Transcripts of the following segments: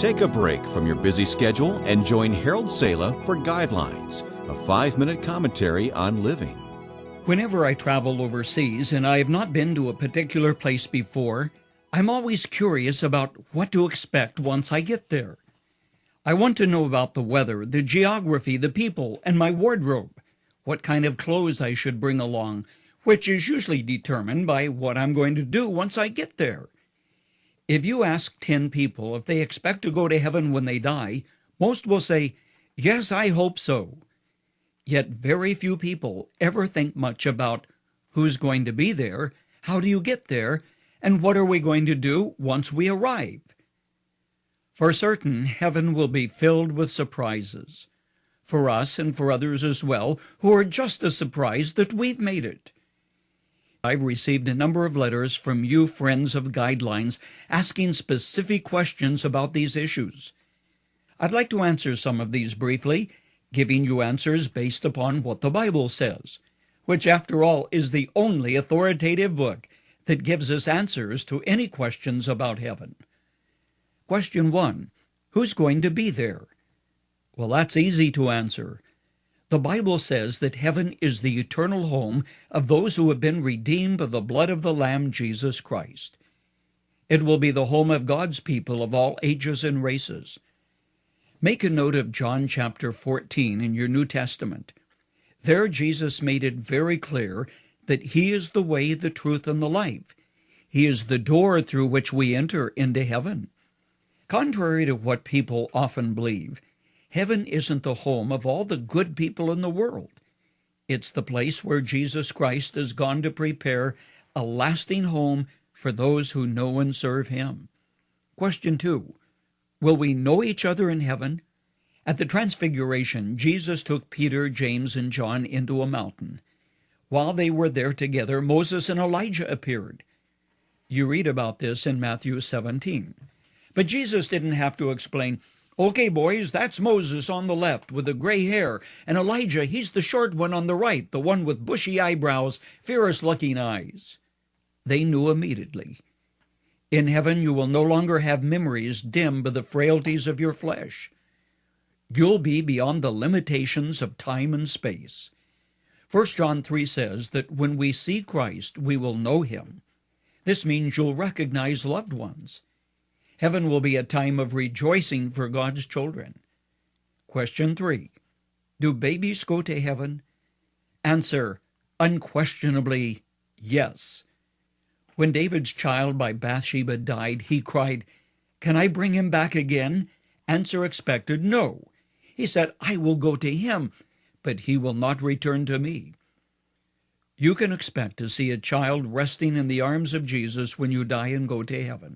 Take a break from your busy schedule and join Harold Sala for Guidelines, a 5-minute commentary on living. Whenever I travel overseas and I have not been to a particular place before, I'm always curious about what to expect once I get there. I want to know about the weather, the geography, the people, and my wardrobe, what kind of clothes I should bring along, which is usually determined by what I'm going to do once I get there. If you ask 10 people if they expect to go to heaven when they die, most will say, "Yes, I hope so." Yet very few people ever think much about who's going to be there, how do you get there, and what are we going to do once we arrive? For certain, heaven will be filled with surprises, for us and for others as well, who are just as surprised that we've made it. I've received a number of letters from you friends of Guidelines asking specific questions about these issues. I'd like to answer some of these briefly, giving you answers based upon what the Bible says, which after all is the only authoritative book that gives us answers to any questions about heaven. Question 1. Who's going to be there? Well, that's easy to answer. The Bible says that heaven is the eternal home of those who have been redeemed by the blood of the Lamb, Jesus Christ. It will be the home of God's people of all ages and races. Make a note of John chapter 14 in your New Testament. There Jesus made it very clear that He is the way, the truth, and the life. He is the door through which we enter into heaven. Contrary to what people often believe, heaven isn't the home of all the good people in the world. It's the place where Jesus Christ has gone to prepare a lasting home for those who know and serve Him. Question 2. Will we know each other in heaven? At the Transfiguration, Jesus took Peter, James, and John into a mountain. While they were there together, Moses and Elijah appeared. You read about this in Matthew 17. But Jesus didn't have to explain, "Okay, boys, that's Moses on the left with the gray hair, and Elijah, he's the short one on the right, the one with bushy eyebrows, fierce-looking eyes." They knew immediately. In heaven, you will no longer have memories dimmed by the frailties of your flesh. You'll be beyond the limitations of time and space. 1 John 3 says that when we see Christ, we will know Him. This means you'll recognize loved ones. Heaven will be a time of rejoicing for God's children. Question 3. Do babies go to heaven? Answer, unquestionably, yes. When David's child by Bathsheba died, he cried, "Can I bring him back again?" Answer expected, no. He said, "I will go to him, but he will not return to me." You can expect to see a child resting in the arms of Jesus when you die and go to heaven.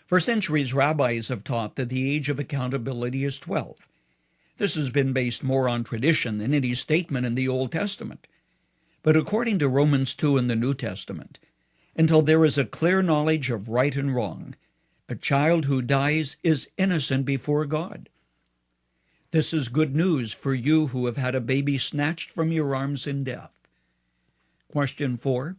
For centuries, rabbis have taught that the age of accountability is 12. This has been based more on tradition than any statement in the Old Testament. But according to Romans 2 in the New Testament, until there is a clear knowledge of right and wrong, a child who dies is innocent before God. This is good news for you who have had a baby snatched from your arms in death. Question 4.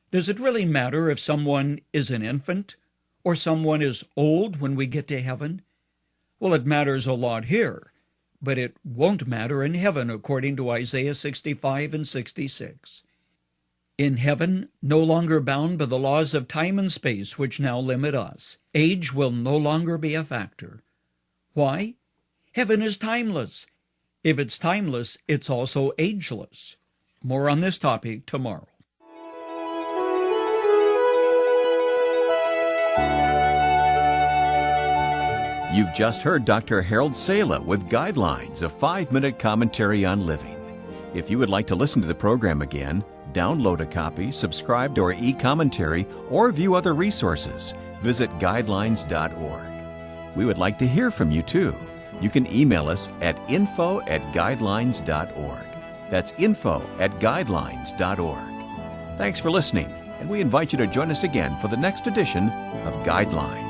Does it really matter if someone is an infant or someone is old when we get to heaven? Well, it matters a lot here, but it won't matter in heaven according to Isaiah 65 and 66. In heaven, no longer bound by the laws of time and space which now limit us, age will no longer be a factor. Why? Heaven is timeless. If it's timeless, it's also ageless. More on this topic tomorrow. You've just heard Dr. Harold Sala with Guidelines, a 5-minute commentary on living. If you would like to listen to the program again, download a copy, subscribe to our e-commentary, or view other resources, visit guidelines.org. We would like to hear from you too. You can email us at info@guidelines.org. That's info@guidelines.org. Thanks for listening, and we invite you to join us again for the next edition of Guidelines.